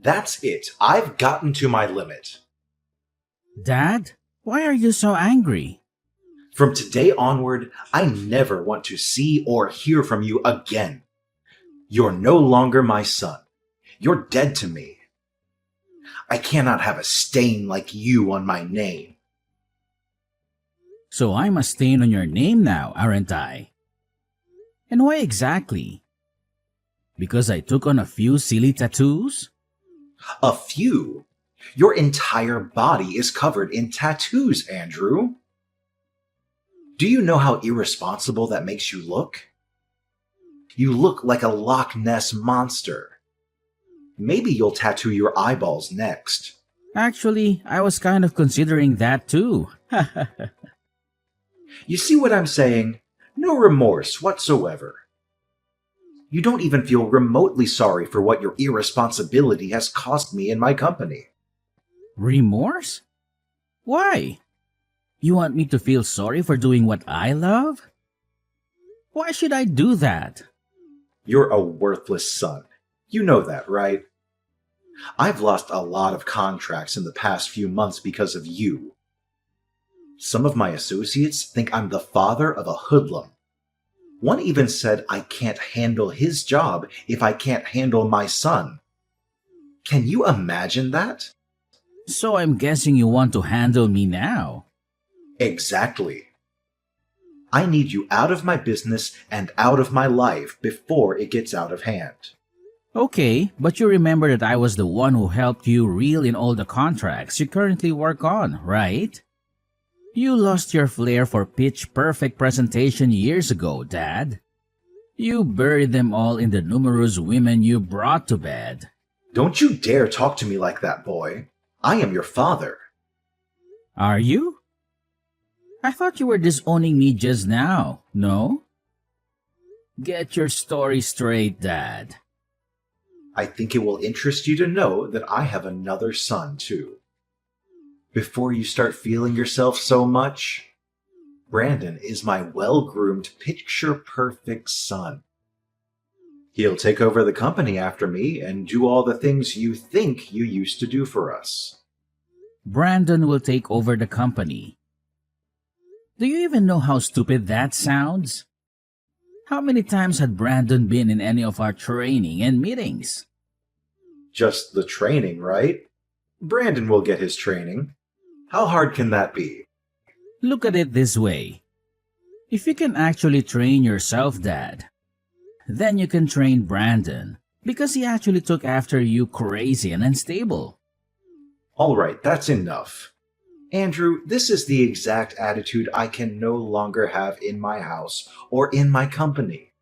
That's it. I've gotten to my limit. Dad, why are you so angry? From today onward, I never want to see or hear from you again. You're no longer my son. You're dead to me. I cannot have a stain like you on my name. So I'm a stain on your name now, aren't I? And why exactly? Because I took on a few silly tattoos? A few? Your entire body is covered in tattoos, Andrew. Do you know how irresponsible that makes you look? You look like a Loch Ness monster. Maybe you'll tattoo your eyeballs next. Actually, I was kind of considering that too. You see what I'm saying? No remorse whatsoever. You don't even feel remotely sorry for what your irresponsibility has cost me in my company. Remorse? Why? You want me to feel sorry for doing what I love? Why should I do that? You're a worthless son. You know that, right? I've lost a lot of contracts in the past few months because of you. Some of my associates think I'm the father of a hoodlum. One even said I can't handle his job if I can't handle my son. Can you imagine that? So I'm guessing you want to handle me now. Exactly. I need you out of my business and out of my life before it gets out of hand. Okay, but you remember that I was the one who helped you reel in all the contracts you currently work on, right? You lost your flair for pitch-perfect presentation years ago, Dad. You buried them all in the numerous women you brought to bed. Don't you dare talk to me like that, boy. I am your father. Are you? I thought you were disowning me just now, no? Get your story straight, Dad. I think it will interest you to know that I have another son, too. Before you start feeling yourself so much, Brandon is my well-groomed, picture-perfect son. He'll take over the company after me and do all the things you think you used to do for us. Brandon will take over the company. Do you even know how stupid that sounds? How many times had Brandon been in any of our training and meetings? Just the training, right? Brandon will get his training. How hard can that be? Look at it this way. If you can actually train yourself, Dad, then you can train Brandon because he actually took after you crazy and unstable. All right, that's enough. Andrew, this is the exact attitude I can no longer have in my house or in my company.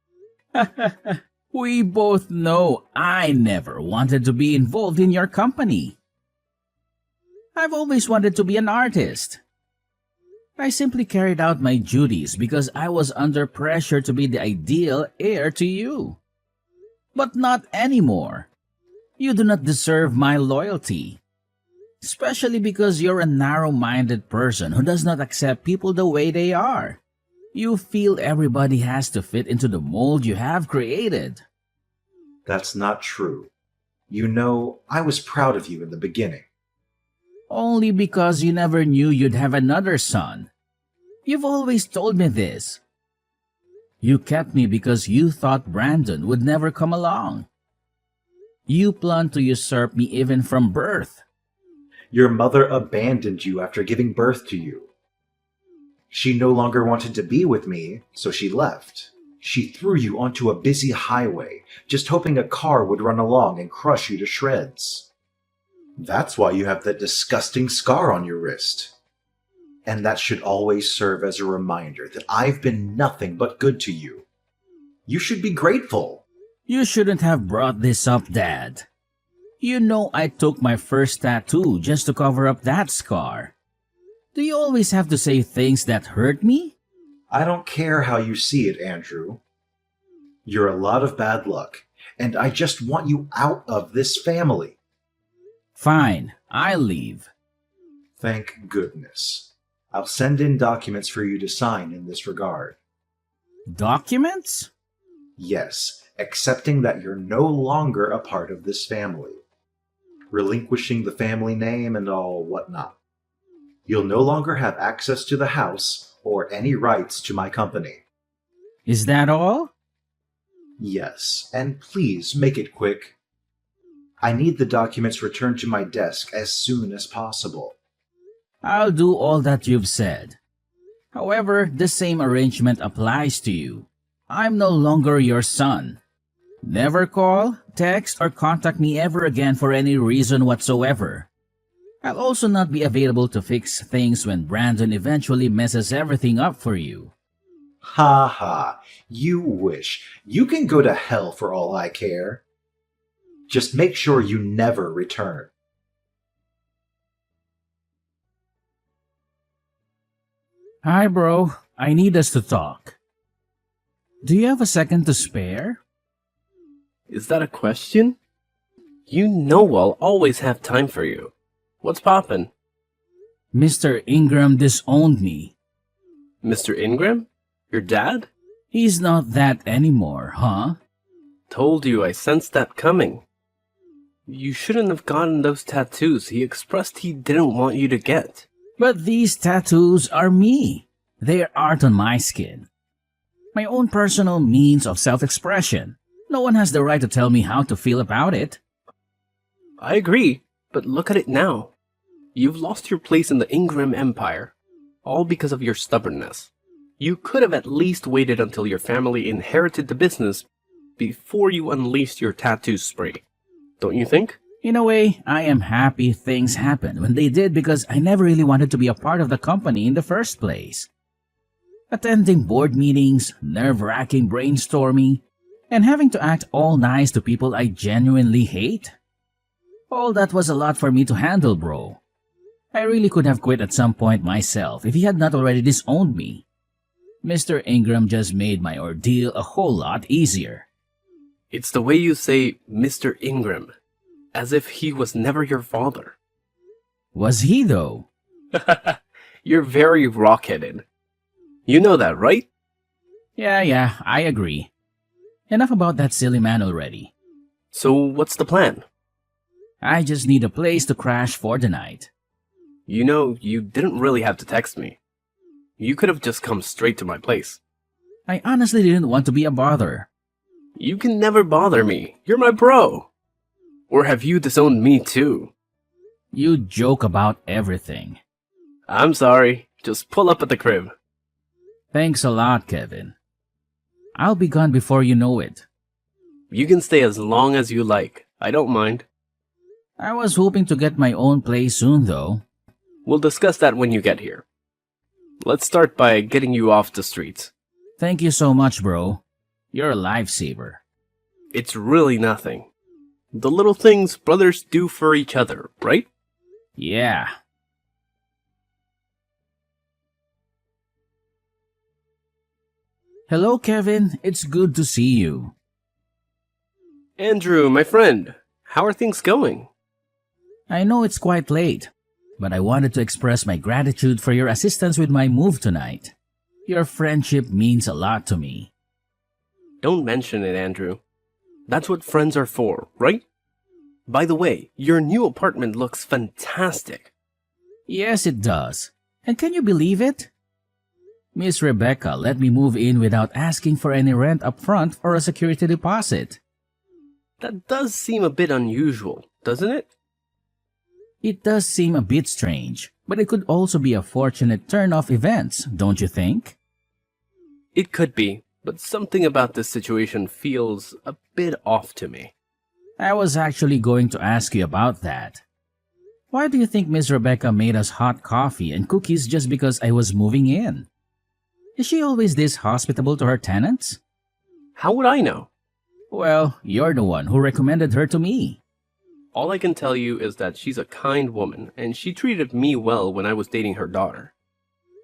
We both know I never wanted to be involved in your company. I've always wanted to be an artist. I simply carried out my duties because I was under pressure to be the ideal heir to you. But not anymore. You do not deserve my loyalty. Especially because you're a narrow-minded person who does not accept people the way they are. You feel everybody has to fit into the mold you have created. That's not true. You know, I was proud of you in the beginning. Only because you never knew you'd have another son. You've always told me this. You kept me because you thought Brandon would never come along. You planned to usurp me even from birth. Your mother abandoned you after giving birth to you. She no longer wanted to be with me, so she left. She threw you onto a busy highway, just hoping a car would run along and crush you to shreds. That's why you have that disgusting scar on your wrist. And that should always serve as a reminder that I've been nothing but good to you. You should be grateful. You shouldn't have brought this up, Dad. You know I took my first tattoo just to cover up that scar. Do you always have to say things that hurt me? I don't care how you see it, Andrew. You're a lot of bad luck, and I just want you out of this family. Fine, I'll leave. Thank goodness. I'll send in documents for you to sign in this regard. Documents? Yes, accepting that you're no longer a part of this family. relinquishing the family name and all whatnot. You'll no longer have access to the house or any rights to my company. Is that all? Yes, and please make it quick. I need the documents returned to my desk as soon as possible. I'll do all that you've said. However, the same arrangement applies to you. I'm no longer your son. Never call, text, or contact me ever again for any reason whatsoever. I'll also not be available to fix things when Brandon eventually messes everything up for you. Ha ha, you wish. You can go to hell for all I care. Just make sure you never return. Hi, bro. I need us to talk. Do you have a second to spare? Is that a question? You know I'll always have time for you. What's poppin'? Mr. Ingram disowned me. Mr. Ingram? Your dad? He's not that anymore, huh? Told you I sensed that coming. You shouldn't have gotten those tattoos he expressed he didn't want you to get. But these tattoos are me. They're art on my skin. My own personal means of self-expression. No one has the right to tell me how to feel about it. I agree, but look at it now. You've lost your place in the Ingram Empire, all because of your stubbornness. You could have at least waited until your family inherited the business before you unleashed your tattoo spree. Don't you think? In a way, I am happy things happened when they did because I never really wanted to be a part of the company in the first place. Attending board meetings, nerve-wracking brainstorming, and having to act all nice to people I genuinely hate. All that was a lot for me to handle, bro. I really could have quit at some point myself if he had not already disowned me. Mr. Ingram just made my ordeal a whole lot easier. It's the way you say Mr. Ingram, as if he was never your father. Was he, though? You're very rock-headed. You know that, right? Yeah, I agree. Enough about that silly man already. So what's the plan? I just need a place to crash for the night. You know, you didn't really have to text me. You could have just come straight to my place. I honestly didn't want to be a bother. You can never bother me. You're my bro. Or have you disowned me too? You joke about everything. I'm sorry. Just pull up at the crib. Thanks a lot, Kevin. I'll be gone before you know it. You can stay as long as you like. I don't mind. I was hoping to get my own place soon, though. We'll discuss that when you get here. Let's start by getting you off the streets. Thank you so much, bro. You're a lifesaver. It's really nothing. The little things brothers do for each other, right? Yeah. Hello, Kevin. It's good to see you. Andrew, my friend, how are things going? I know it's quite late, but I wanted to express my gratitude for your assistance with my move tonight. Your friendship means a lot to me. Don't mention it, Andrew. That's what friends are for, right? By the way, your new apartment looks fantastic. Yes, it does. And can you believe it? Miss Rebecca let me move in without asking for any rent up front or a security deposit. That does seem a bit unusual, doesn't it? It does seem a bit strange, but it could also be a fortunate turn of events, don't you think? It could be, but something about this situation feels a bit off to me. I was actually going to ask you about that. Why do you think Miss Rebecca made us hot coffee and cookies just because I was moving in? Is she always this hospitable to her tenants? How would I know? Well, you're the one who recommended her to me. All I can tell you is that she's a kind woman, and she treated me well when I was dating her daughter.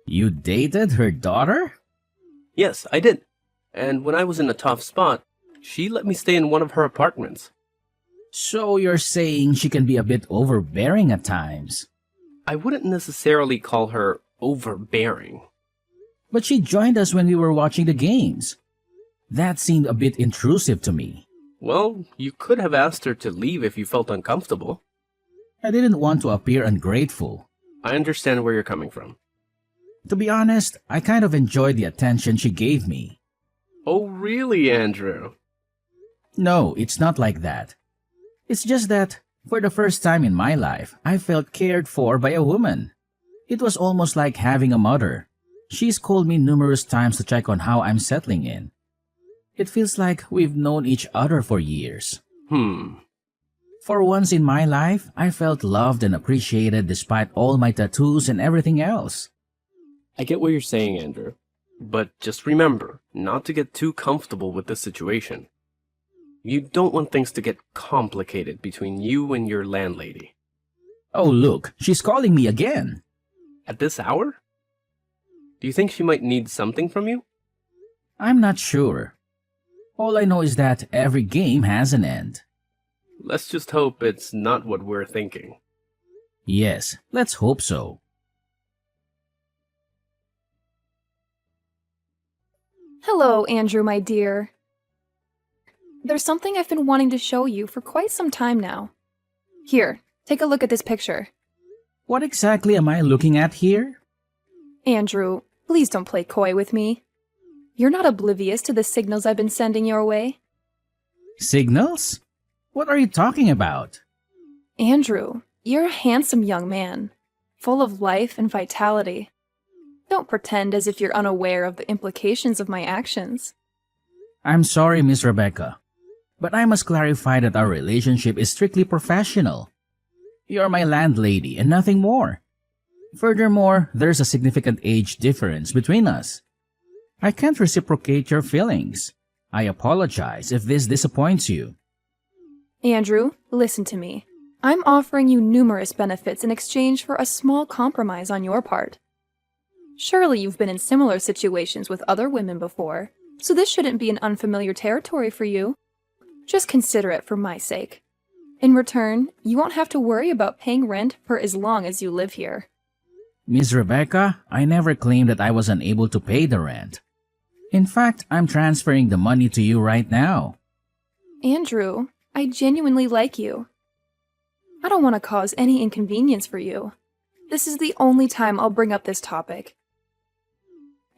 You dated her daughter? Yes, I did. And when I was in a tough spot, she let me stay in one of her apartments. So you're saying she can be a bit overbearing at times? I wouldn't necessarily call her overbearing. But she joined us when we were watching the games. That seemed a bit intrusive to me. Well, you could have asked her to leave if you felt uncomfortable. I didn't want to appear ungrateful. I understand where you're coming from. To be honest, I kind of enjoyed the attention she gave me. Oh, really, Andrew? No, it's not like that. It's just that, for the first time in my life, I felt cared for by a woman. It was almost like having a mother. She's called me numerous times to check on how I'm settling in. It feels like we've known each other for years. For once in my life, I felt loved and appreciated despite all my tattoos and everything else. I get what you're saying, Andrew. But just remember not to get too comfortable with this situation. You don't want things to get complicated between you and your landlady. Oh, look, she's calling me again. At this hour? Do you think she might need something from you? I'm not sure. All I know is that every game has an end. Let's just hope it's not what we're thinking. Yes, let's hope so. Hello, Andrew, my dear. There's something I've been wanting to show you for quite some time now. Here, take a look at this picture. What exactly am I looking at here? Andrew, please don't play coy with me. You're not oblivious to the signals I've been sending your way. Signals? What are you talking about? Andrew, you're a handsome young man, full of life and vitality. Don't pretend as if you're unaware of the implications of my actions. I'm sorry, Miss Rebecca, but I must clarify that our relationship is strictly professional. You're my landlady and nothing more. Furthermore, there's a significant age difference between us. I can't reciprocate your feelings. I apologize if this disappoints you. Andrew, listen to me. I'm offering you numerous benefits in exchange for a small compromise on your part. Surely you've been in similar situations with other women before, so this shouldn't be an unfamiliar territory for you. Just consider it for my sake. In return, you won't have to worry about paying rent for as long as you live here. Miss Rebecca, I never claimed that I was unable to pay the rent. In fact, I'm transferring the money to you right now. Andrew, I genuinely like you. I don't want to cause any inconvenience for you. This is the only time I'll bring up this topic.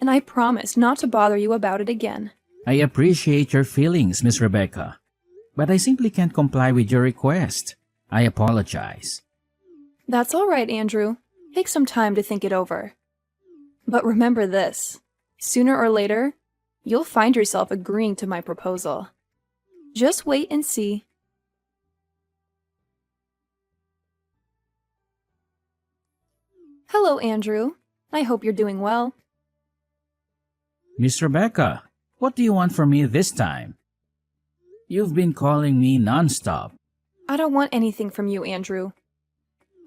And I promise not to bother you about it again. I appreciate your feelings, Miss Rebecca, but I simply can't comply with your request. I apologize. That's all right, Andrew. Take some time to think it over. But remember this. Sooner or later, you'll find yourself agreeing to my proposal. Just wait and see. Hello, Andrew. I hope you're doing well. Miss Rebecca, what do you want from me this time? You've been calling me nonstop. I don't want anything from you, Andrew.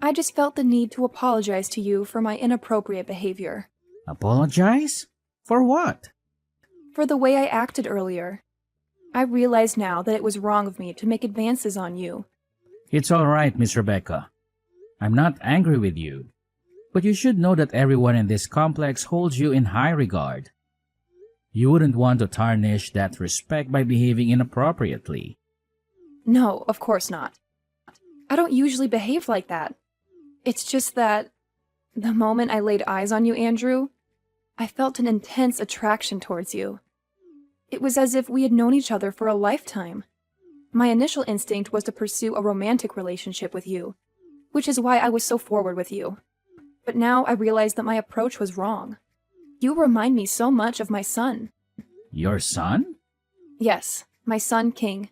I just felt the need to apologize to you for my inappropriate behavior. Apologize? For what? For the way I acted earlier. I realize now that it was wrong of me to make advances on you. It's all right, Miss Rebecca. I'm not angry with you. But you should know that everyone in this complex holds you in high regard. You wouldn't want to tarnish that respect by behaving inappropriately. No, of course not. I don't usually behave like that. It's just that the moment I laid eyes on you, Andrew, I felt an intense attraction towards you. It was as if we had known each other for a lifetime. My initial instinct was to pursue a romantic relationship with you, which is why I was so forward with you. But now I realize that my approach was wrong. You remind me so much of my son. Your son? Yes, my son, King.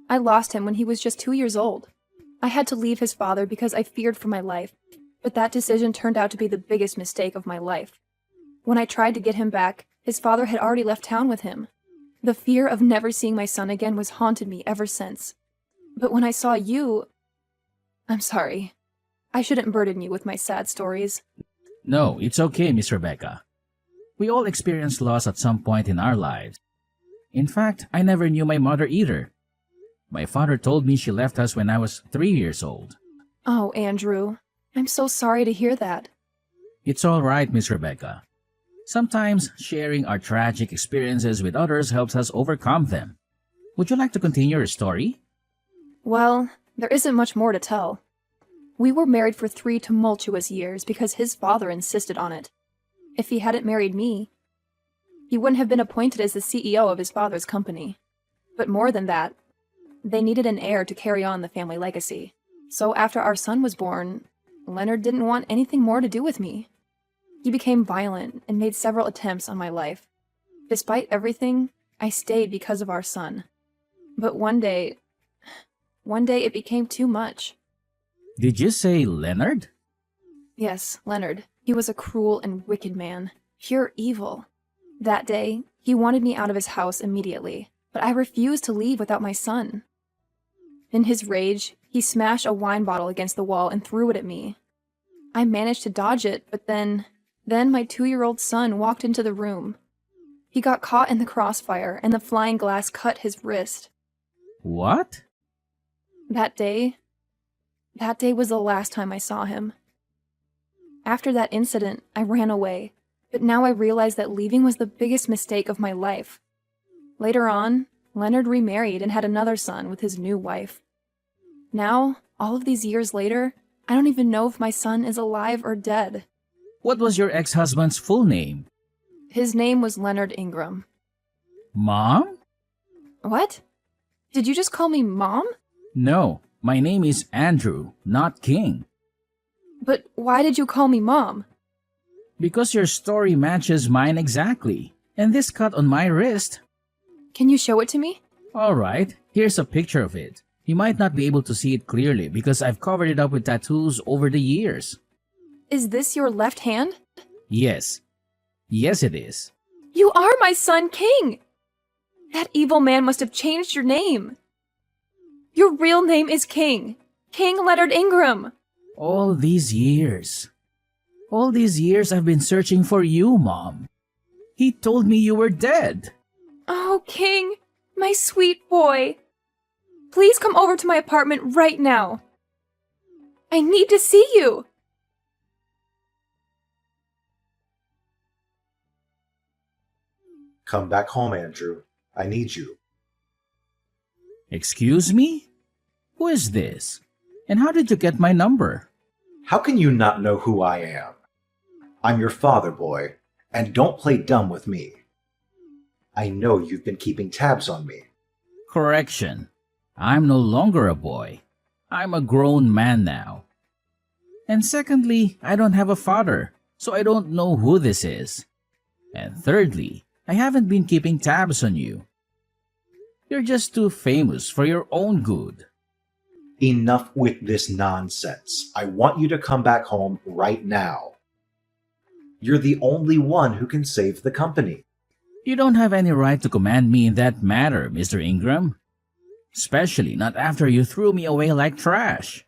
I lost him when he was just 2 years old. I had to leave his father because I feared for my life, but that decision turned out to be the biggest mistake of my life. When I tried to get him back, his father had already left town with him. The fear of never seeing my son again was haunted me ever since. But when I saw you... I'm sorry. I shouldn't burden you with my sad stories. No, it's okay, Miss Rebecca. We all experience loss at some point in our lives. In fact, I never knew my mother either. My father told me she left us when I was 3 years old. Oh, Andrew. I'm so sorry to hear that. It's all right, Miss Rebecca. Sometimes sharing our tragic experiences with others helps us overcome them. Would you like to continue your story? Well, there isn't much more to tell. We were married for 3 tumultuous years because his father insisted on it. If he hadn't married me, he wouldn't have been appointed as the CEO of his father's company. But more than that, they needed an heir to carry on the family legacy. So after our son was born, Leonard didn't want anything more to do with me. He became violent and made several attempts on my life. Despite everything, I stayed because of our son. But one day it became too much. Did you say Leonard? Yes, Leonard. He was a cruel and wicked man. Pure evil. That day, he wanted me out of his house immediately, but I refused to leave without my son. In his rage, he smashed a wine bottle against the wall and threw it at me. I managed to dodge it, but then my 2-year-old son walked into the room. He got caught in the crossfire, and the flying glass cut his wrist. What? That day was the last time I saw him. After that incident, I ran away, but now I realize that leaving was the biggest mistake of my life. Later on, Leonard remarried and had another son with his new wife. Now, all of these years later, I don't even know if my son is alive or dead. What was your ex-husband's full name? His name was Leonard Ingram. Mom? What? Did you just call me Mom? No, my name is Andrew, not King. But why did you call me Mom? Because your story matches mine exactly. And this cut on my wrist. Can you show it to me? Alright, here's a picture of it. You might not be able to see it clearly because I've covered it up with tattoos over the years. Is this your left hand? Yes. Yes, it is. You are my son, King! That evil man must have changed your name. Your real name is King. King Leonard Ingram. All these years I've been searching for you, Mom. He told me you were dead. Oh, King, my sweet boy. Please come over to my apartment right now. I need to see you. Come back home, Andrew. I need you. Excuse me? Who is this? And how did you get my number? How can you not know who I am? I'm your father, boy, and don't play dumb with me. I know you've been keeping tabs on me. Correction. I'm no longer a boy. I'm a grown man now. And secondly, I don't have a father, so I don't know who this is. And thirdly, I haven't been keeping tabs on you. You're just too famous for your own good. Enough with this nonsense. I want you to come back home right now. You're the only one who can save the company. You don't have any right to command me in that matter, Mr. Ingram. Especially not after you threw me away like trash.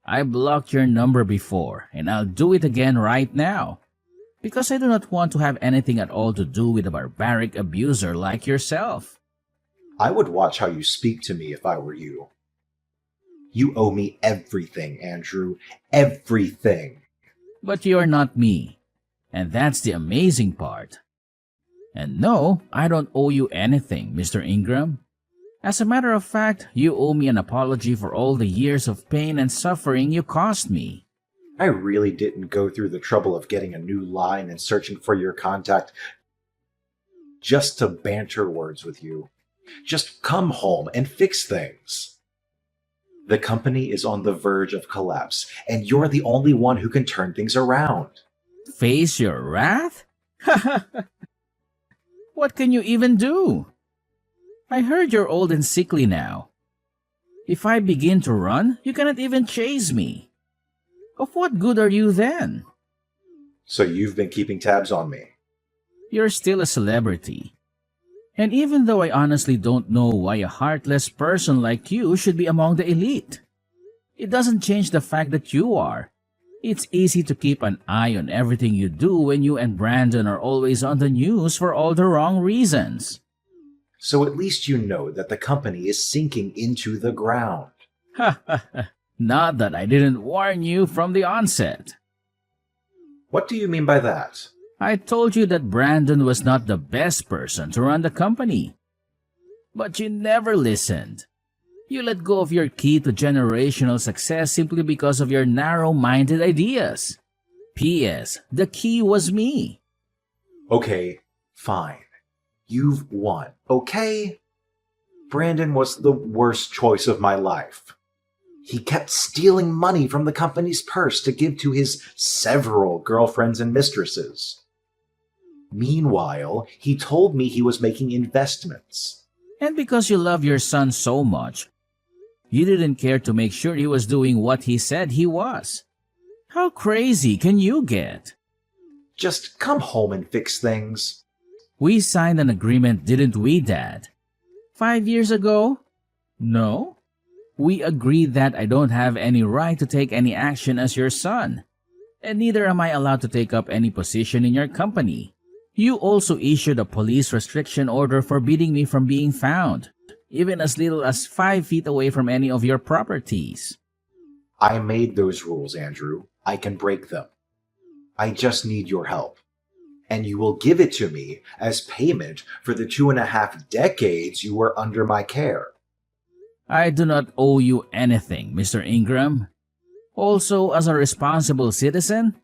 I blocked your number before, and I'll do it again right now. Because I do not want to have anything at all to do with a barbaric abuser like yourself. I would watch how you speak to me if I were you. You owe me everything, Andrew. Everything. But you're not me. And that's the amazing part. And no, I don't owe you anything, Mr. Ingram. As a matter of fact, you owe me an apology for all the years of pain and suffering you caused me. I really didn't go through the trouble of getting a new line and searching for your contact just to banter words with you. Just come home and fix things. The company is on the verge of collapse, and you're the only one who can turn things around. Face your wrath? What can you even do? I heard you're old and sickly now. If I begin to run, you cannot even chase me. Of what good are you then? So you've been keeping tabs on me. You're still a celebrity. And even though I honestly don't know why a heartless person like you should be among the elite, it doesn't change the fact that you are. It's easy to keep an eye on everything you do when you and Brandon are always on the news for all the wrong reasons. So at least you know that the company is sinking into the ground. Not that I didn't warn you from the onset. What do you mean by that? I told you that Brandon was not the best person to run the company. But you never listened. You let go of your key to generational success simply because of your narrow-minded ideas. P.S. The key was me. Okay, fine. You've won, okay? Brandon was the worst choice of my life. He kept stealing money from the company's purse to give to his several girlfriends and mistresses. Meanwhile, he told me he was making investments. And because you love your son so much, you didn't care to make sure he was doing what he said he was. How crazy can you get? Just come home and fix things. We signed an agreement, didn't we, Dad? 5 years ago? No. We agreed that I don't have any right to take any action as your son, and neither am I allowed to take up any position in your company. You also issued a police restriction order forbidding me from being found, even as little as 5 feet away from any of your properties. I made those rules, Andrew. I can break them. I just need your help. And you will give it to me as payment for the 2.5 decades you were under my care. I do not owe you anything, Mr. Ingram. Also, as a responsible citizen,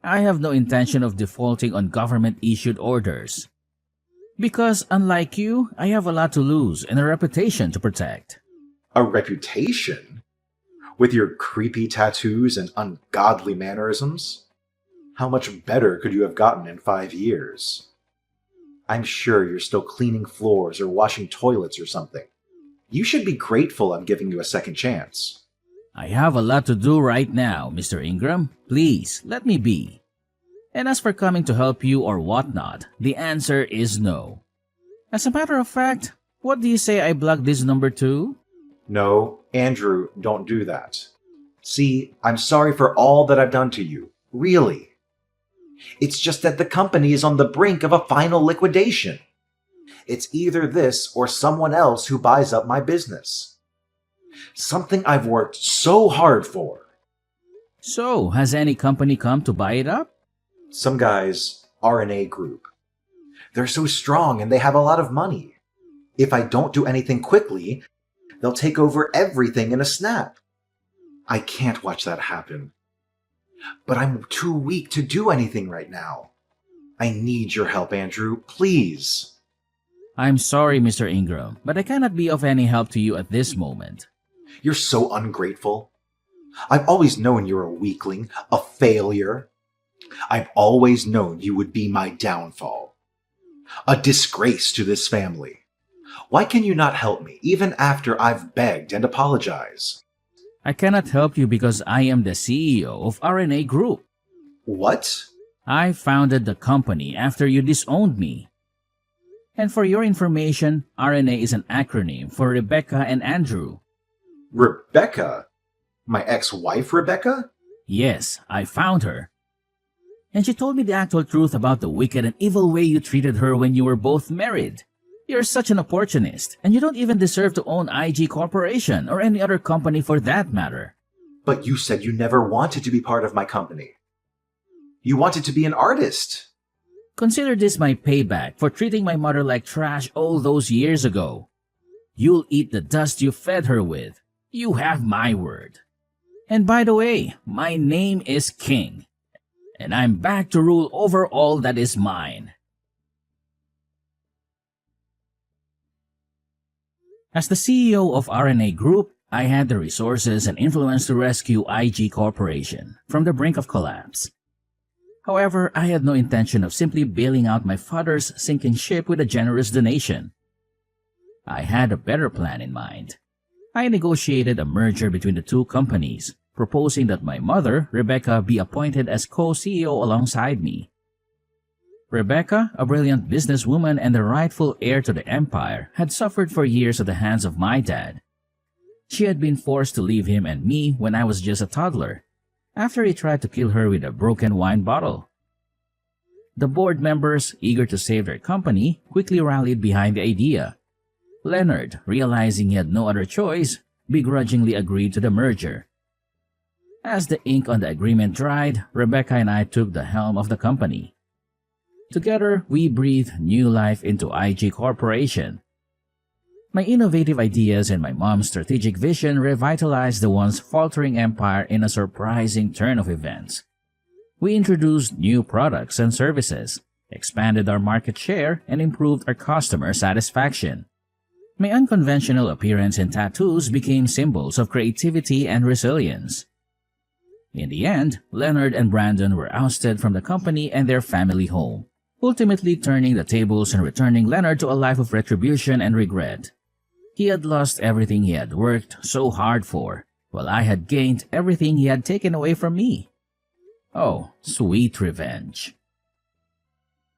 I have no intention of defaulting on government-issued orders. Because, unlike you, I have a lot to lose and a reputation to protect. A reputation? With your creepy tattoos and ungodly mannerisms? How much better could you have gotten in 5 years? I'm sure you're still cleaning floors or washing toilets or something. You should be grateful I'm giving you a second chance. I have a lot to do right now, Mr. Ingram. Please, let me be. And as for coming to help you or whatnot, the answer is no. As a matter of fact, what do you say I block this number too? No, Andrew, don't do that. See, I'm sorry for all that I've done to you. Really. It's just that the company is on the brink of a final liquidation. It's either this or someone else who buys up my business. Something I've worked so hard for. So, has any company come to buy it up? Some guys, RNA Group. They're so strong and they have a lot of money. If I don't do anything quickly, they'll take over everything in a snap. I can't watch that happen. But I'm too weak to do anything right now. I need your help, Andrew, please. I'm sorry, Mr. Ingram, but I cannot be of any help to you at this moment. You're so ungrateful. I've always known you're a weakling, a failure. I've always known you would be my downfall. A disgrace to this family. Why can you not help me, even after I've begged and apologized? I cannot help you because I am the CEO of RNA Group. What? I founded the company after you disowned me. And for your information, RNA is an acronym for Rebecca and Andrew. Rebecca? My ex-wife, Rebecca? Yes, I found her. And she told me the actual truth about the wicked and evil way you treated her when you were both married. You're such an opportunist, and you don't even deserve to own IG Corporation or any other company for that matter. But you said you never wanted to be part of my company. You wanted to be an artist. Consider this my payback for treating my mother like trash all those years ago. You'll eat the dust you fed her with. You have my word. And by the way, my name is King, and I'm back to rule over all that is mine. As the CEO of RNA Group, I had the resources and influence to rescue IG Corporation from the brink of collapse. However, I had no intention of simply bailing out my father's sinking ship with a generous donation. I had a better plan in mind. I negotiated a merger between the two companies, proposing that my mother, Rebecca, be appointed as co-CEO alongside me. Rebecca, a brilliant businesswoman and the rightful heir to the empire, had suffered for years at the hands of my dad. She had been forced to leave him and me when I was just a toddler, after he tried to kill her with a broken wine bottle. The board members, eager to save their company, quickly rallied behind the idea. Leonard, realizing he had no other choice, begrudgingly agreed to the merger. As the ink on the agreement dried, Rebecca and I took the helm of the company. Together, we breathed new life into IG Corporation. My innovative ideas and my mom's strategic vision revitalized the once faltering empire in a surprising turn of events. We introduced new products and services, expanded our market share, and improved our customer satisfaction. My unconventional appearance and tattoos became symbols of creativity and resilience. In the end, Leonard and Brandon were ousted from the company and their family home, ultimately turning the tables and returning Leonard to a life of retribution and regret. He had lost everything he had worked so hard for, while I had gained everything he had taken away from me. Oh, sweet revenge.